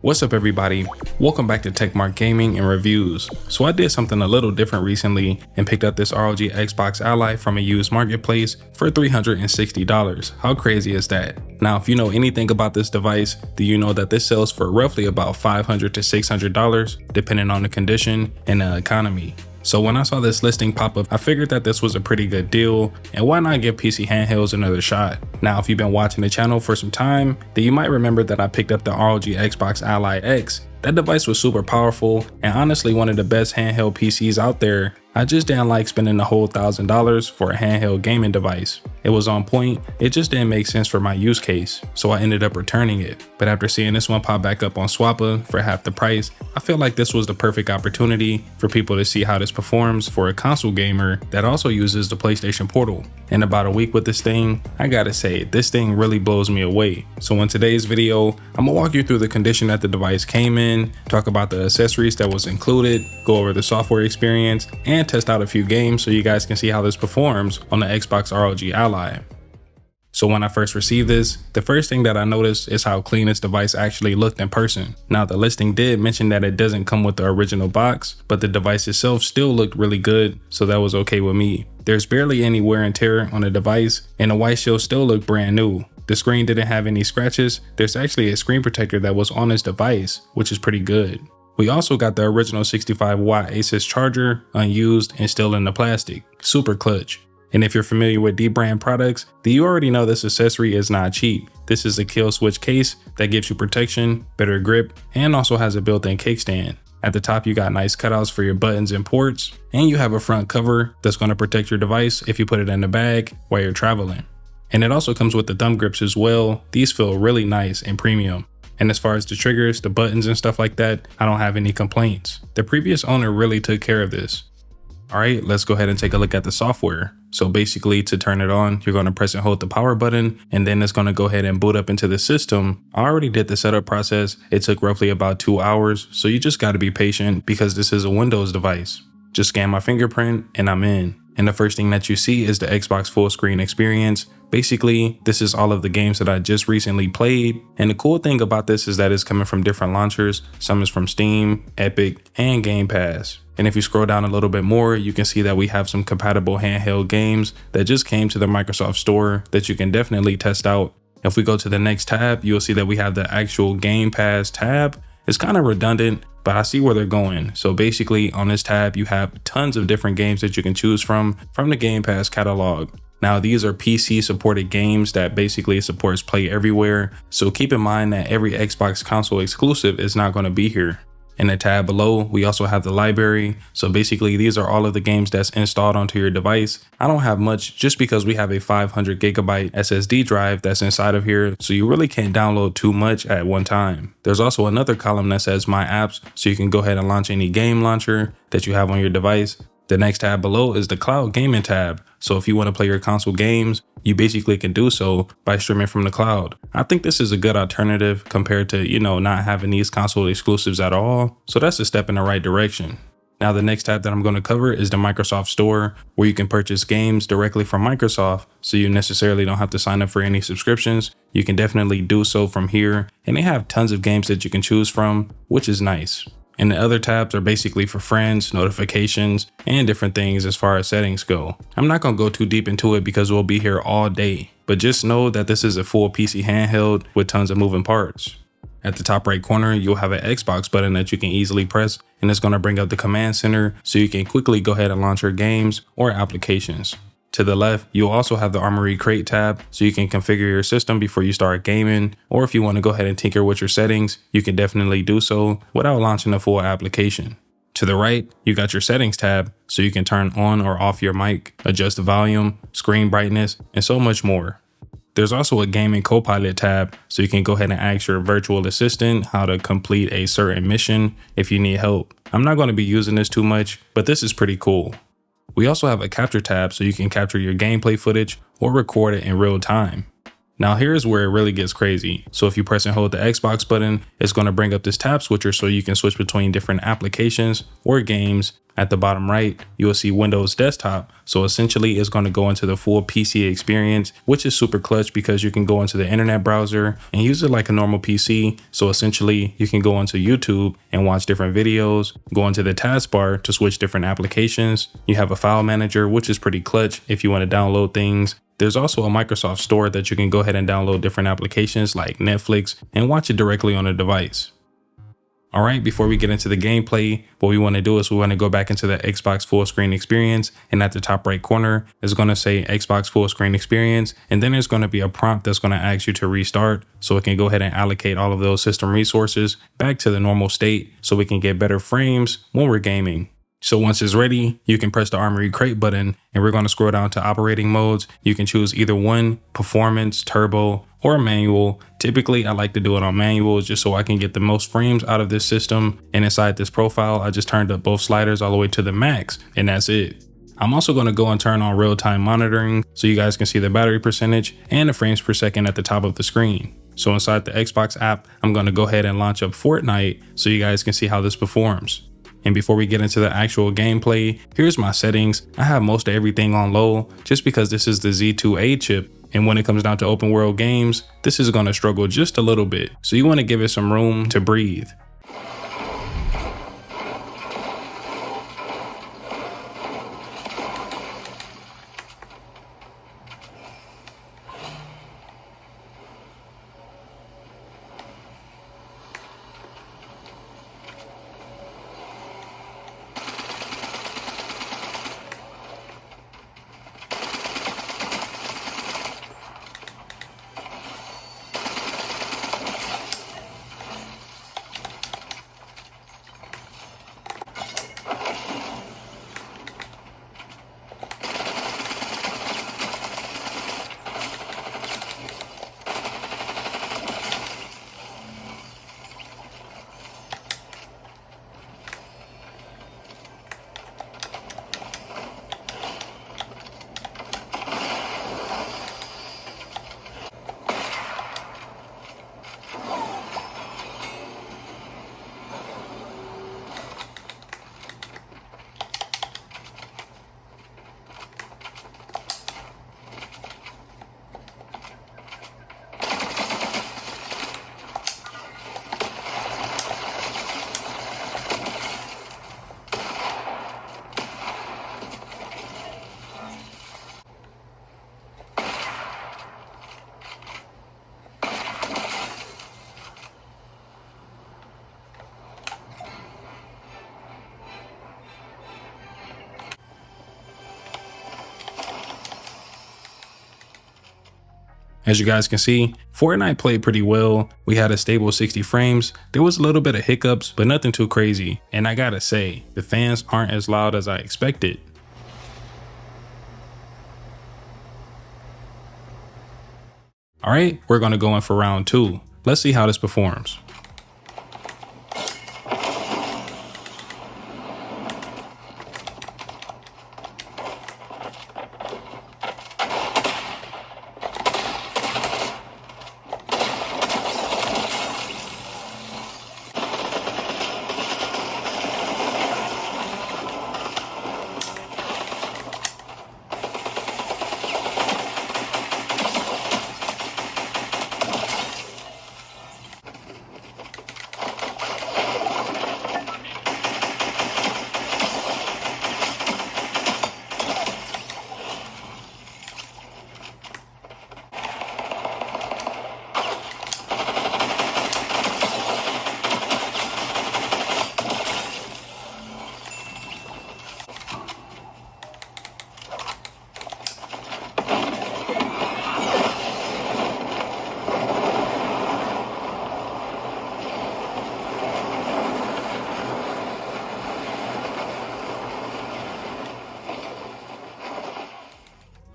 What's up everybody, welcome back to TechMark Gaming and Reviews. So I did something a little different recently and picked up this ROG Xbox Ally from a used marketplace for $360. How crazy is that? Now if you know anything about this device, do you know that this sells for roughly about $500 to $600 depending on the condition and the economy. So when I saw this listing pop up, I figured that this was a pretty good deal, and why not give PC handhelds another shot? Now, if you've been watching the channel for some time, then you might remember that I picked up the ROG Xbox Ally X. That device was super powerful and honestly one of the best handheld PCs out there. I just didn't like spending the whole $1,000 for a handheld gaming device. It was on point, it just didn't make sense for my use case, so I ended up returning it. But after seeing this one pop back up on Swappa for half the price, I feel like this was the perfect opportunity for people to see how this performs for a console gamer that also uses the PlayStation Portal. In about a week with this thing, I gotta say, this thing really blows me away. So in today's video, I'm gonna walk you through the condition that the device came in, talk about the accessories that was included, go over the software experience, and test out a few games so you guys can see how this performs on the Xbox ROG Ally. So when I first received this, the first thing that I noticed is how clean this device actually looked in person. Now the listing did mention that it doesn't come with the original box, but the device itself still looked really good, so that was okay with me. There's barely any wear and tear on the device, and the white shield still looked brand new. The screen didn't have any scratches. There's actually a screen protector that was on this device, which is pretty good. We also got the original 65-watt ASUS charger, unused and still in the plastic. Super clutch. And if you're familiar with D-brand products, then you already know this accessory is not cheap. This is a kill switch case that gives you protection, better grip, and also has a built-in kickstand. At the top, you got nice cutouts for your buttons and ports, and you have a front cover that's going to protect your device if you put it in the bag while you're traveling. And it also comes with the thumb grips as well. These feel really nice and premium. And as far as the triggers, the buttons and stuff like that, I don't have any complaints. The previous owner really took care of this. All right, let's go ahead and take a look at the software. So basically to turn it on, you're going to press and hold the power button, and then it's going to go ahead and boot up into the system. I already did the setup process. It took roughly about 2 hours. So you just got to be patient because this is a Windows device. Just scan my fingerprint and I'm in. And the first thing that you see is the Xbox full screen experience. Basically, this is all of the games that I just recently played. And the cool thing about this is that it's coming from different launchers. Some is from Steam, Epic, and Game Pass. And if you scroll down a little bit more, you can see that we have some compatible handheld games that just came to the Microsoft Store that you can definitely test out. If we go to the next tab, you'll see that we have the actual Game Pass tab. It's kind of redundant, but I see where they're going. So basically on this tab, you have tons of different games that you can choose from the Game Pass catalog. Now these are PC supported games that basically supports Play Everywhere. So keep in mind that every Xbox console exclusive is not going to be here. In the tab below, we also have the library. So basically these are all of the games that's installed onto your device. I don't have much just because we have a 500 gigabyte SSD drive that's inside of here. So you really can't download too much at one time. There's also another column that says My Apps. So you can go ahead and launch any game launcher that you have on your device. The next tab below is the cloud gaming tab. So if you want to play your console games, you basically can do so by streaming from the cloud. I think this is a good alternative compared to, not having these console exclusives at all. So that's a step in the right direction. Now the next tab that I'm going to cover is the Microsoft Store, where you can purchase games directly from Microsoft. So you necessarily don't have to sign up for any subscriptions. You can definitely do so from here. And they have tons of games that you can choose from, which is nice. And the other tabs are basically for friends, notifications, and different things as far as settings go. I'm not going to go too deep into it because we'll be here all day, but just know that this is a full PC handheld with tons of moving parts. At the top right corner, you'll have an Xbox button that you can easily press, and it's going to bring up the command center so you can quickly go ahead and launch your games or applications. To the left, you'll also have the Armory Crate tab so you can configure your system before you start gaming, or if you want to go ahead and tinker with your settings, you can definitely do so without launching a full application. To the right, you got your settings tab so you can turn on or off your mic, adjust the volume, screen brightness, and so much more. There's also a gaming co-pilot tab so you can go ahead and ask your virtual assistant how to complete a certain mission if you need help. I'm not going to be using this too much, but this is pretty cool. We also have a capture tab so you can capture your gameplay footage or record it in real time. Now here's where it really gets crazy. So if you press and hold the Xbox button, it's going to bring up this tab switcher so you can switch between different applications or games. At the bottom right, you will see Windows Desktop. So essentially it's going to go into the full PC experience, which is super clutch because you can go into the internet browser and use it like a normal PC. So essentially you can go into YouTube and watch different videos, go into the taskbar to switch different applications. You have a file manager, which is pretty clutch if you want to download things. There's also a Microsoft Store that you can go ahead and download different applications like Netflix and watch it directly on a device. All right, before we get into the gameplay, what we want to do is we want to go back into the Xbox full screen experience, and at the top right corner is going to say Xbox full screen experience, and then there's going to be a prompt that's going to ask you to restart so it can go ahead and allocate all of those system resources back to the normal state so we can get better frames when we're gaming. So once it's ready, you can press the Armory Crate button and we're going to scroll down to operating modes. You can choose either one, performance, turbo, or manual. Typically, I like to do it on manual just so I can get the most frames out of this system. And inside this profile, I just turned up both sliders all the way to the max, and that's it. I'm also going to go and turn on real-time monitoring so you guys can see the battery percentage and the frames per second at the top of the screen. So inside the Xbox app, I'm going to go ahead and launch up Fortnite so you guys can see how this performs. And before we get into the actual gameplay, here's my settings. I have most of everything on low just because this is the Z2A chip. And when it comes down to open world games, this is going to struggle just a little bit. So you want to give it some room to breathe. As you guys can see, Fortnite played pretty well. We had a stable 60 frames. There was a little bit of hiccups, but nothing too crazy. And I gotta say, the fans aren't as loud as I expected. All right, we're gonna go in for round 2. Let's see how this performs.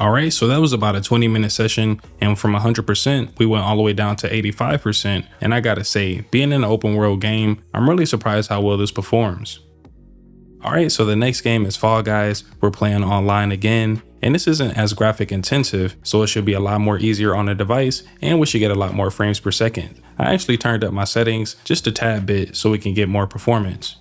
All right, so that was about a 20-minute session, and from 100%, we went all the way down to 85%. And I gotta say, being in an open world game, I'm really surprised how well this performs. All right, so the next game is Fall Guys. We're playing online again, and this isn't as graphic intensive, so it should be a lot more easier on the device and we should get a lot more frames per second. I actually turned up my settings just a tad bit so we can get more performance.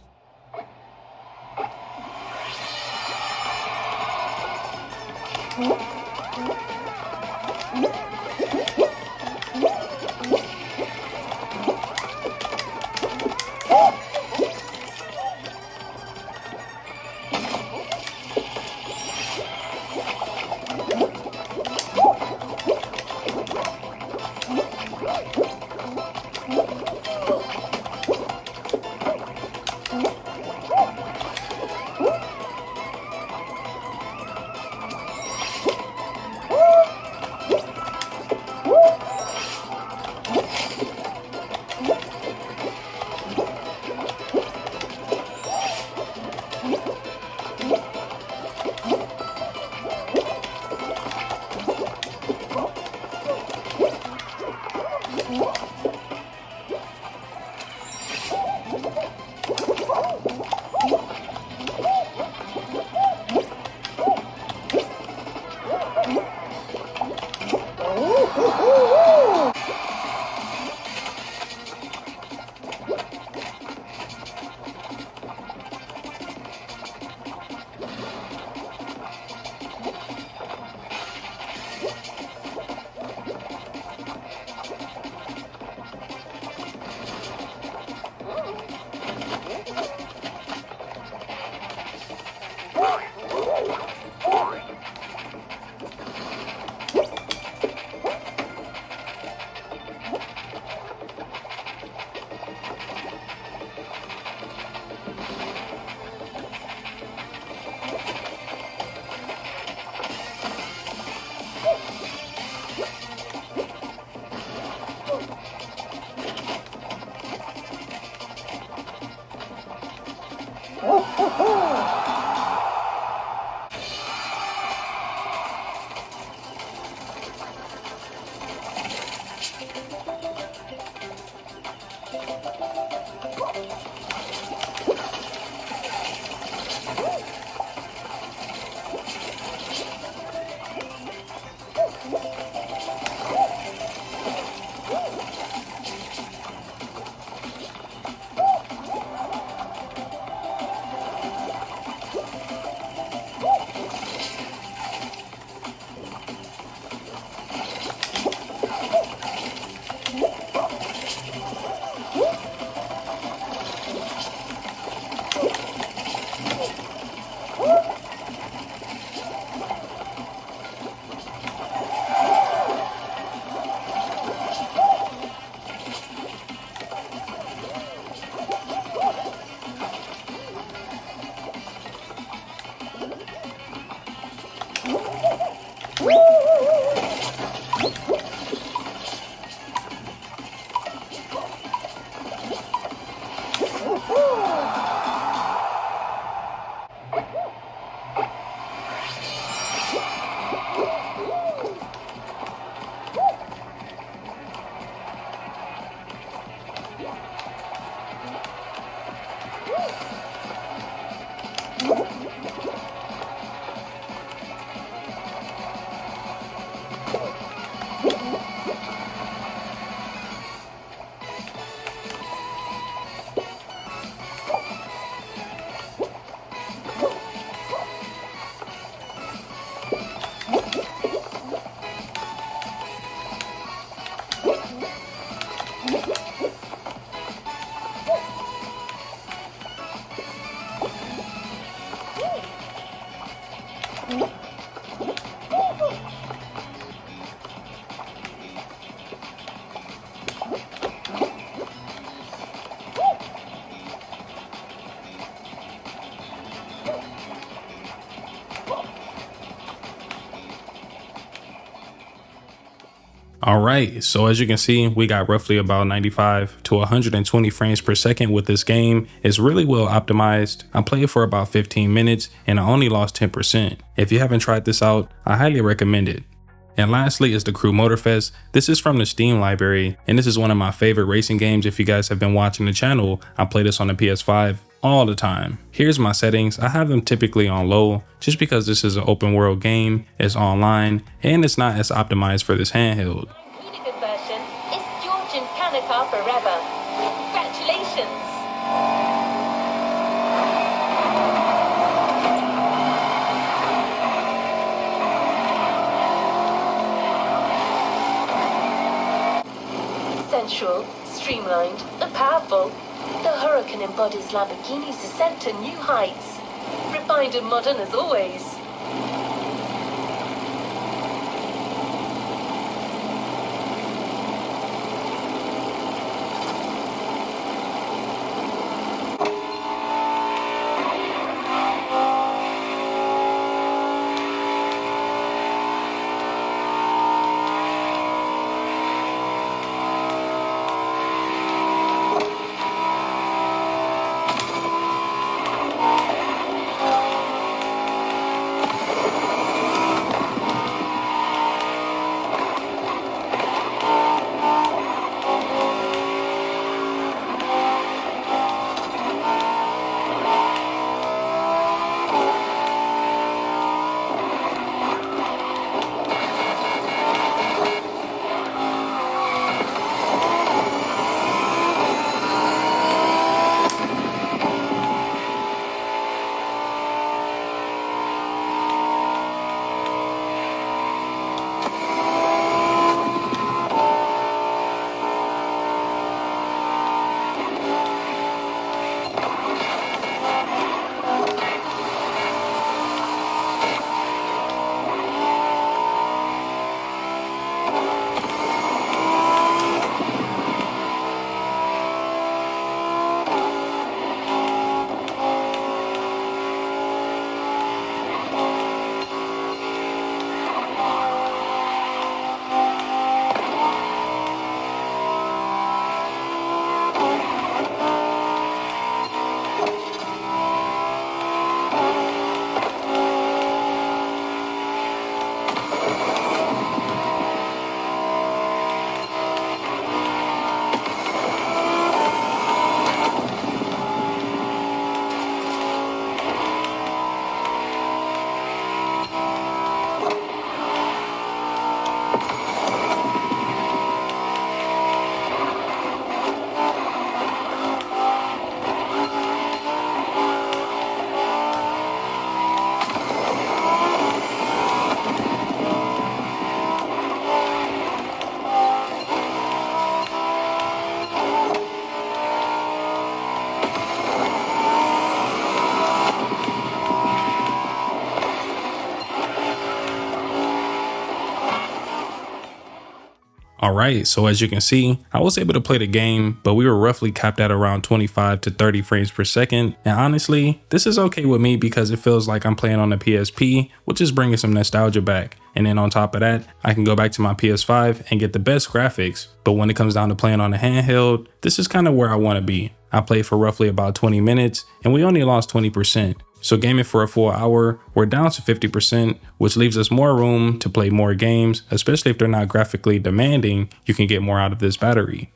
Alright, so as you can see, we got roughly about 95 to 120 frames per second with this game. It's really well optimized. I played for about 15 minutes and I only lost 10%. If you haven't tried this out, I highly recommend it. And lastly is the Crew Motorfest. This is from the Steam library, and this is one of my favorite racing games. If you guys have been watching the channel, I play this on the PS5. all the time. Here's my settings. I have them typically on low just because this is an open world game, it's online, and it's not as optimized for this handheld. Really good version is Georgian Kanaka forever. Congratulations! Sensual, streamlined, and powerful, the Huracan embodies Lamborghini's ascent to new heights. Refined and modern as always. Alright, so as you can see, I was able to play the game, but we were roughly capped at around 25 to 30 frames per second. And honestly, this is okay with me because it feels like I'm playing on the PSP, which is bringing some nostalgia back. And then on top of that, I can go back to my PS5 and get the best graphics. But when it comes down to playing on a handheld, this is kind of where I want to be. I played for roughly about 20 minutes and we only lost 20%. So gaming for a full hour, we're down to 50%, which leaves us more room to play more games, especially if they're not graphically demanding. You can get more out of this battery.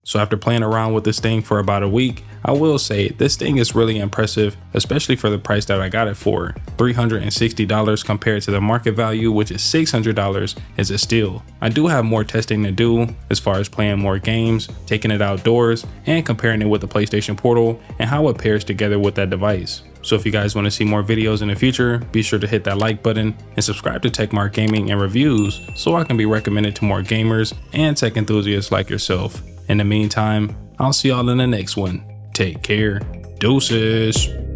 So after playing around with this thing for about a week, I will say this thing is really impressive, especially for the price that I got it for. $360 compared to the market value, which is $600, is a steal. I do have more testing to do as far as playing more games, taking it outdoors, and comparing it with the PlayStation Portal and how it pairs together with that device. So if you guys want to see more videos in the future, be sure to hit that like button and subscribe to Techmark Gaming and Reviews so I can be recommended to more gamers and tech enthusiasts like yourself. In the meantime, I'll see y'all in the next one. Take care. Deuces.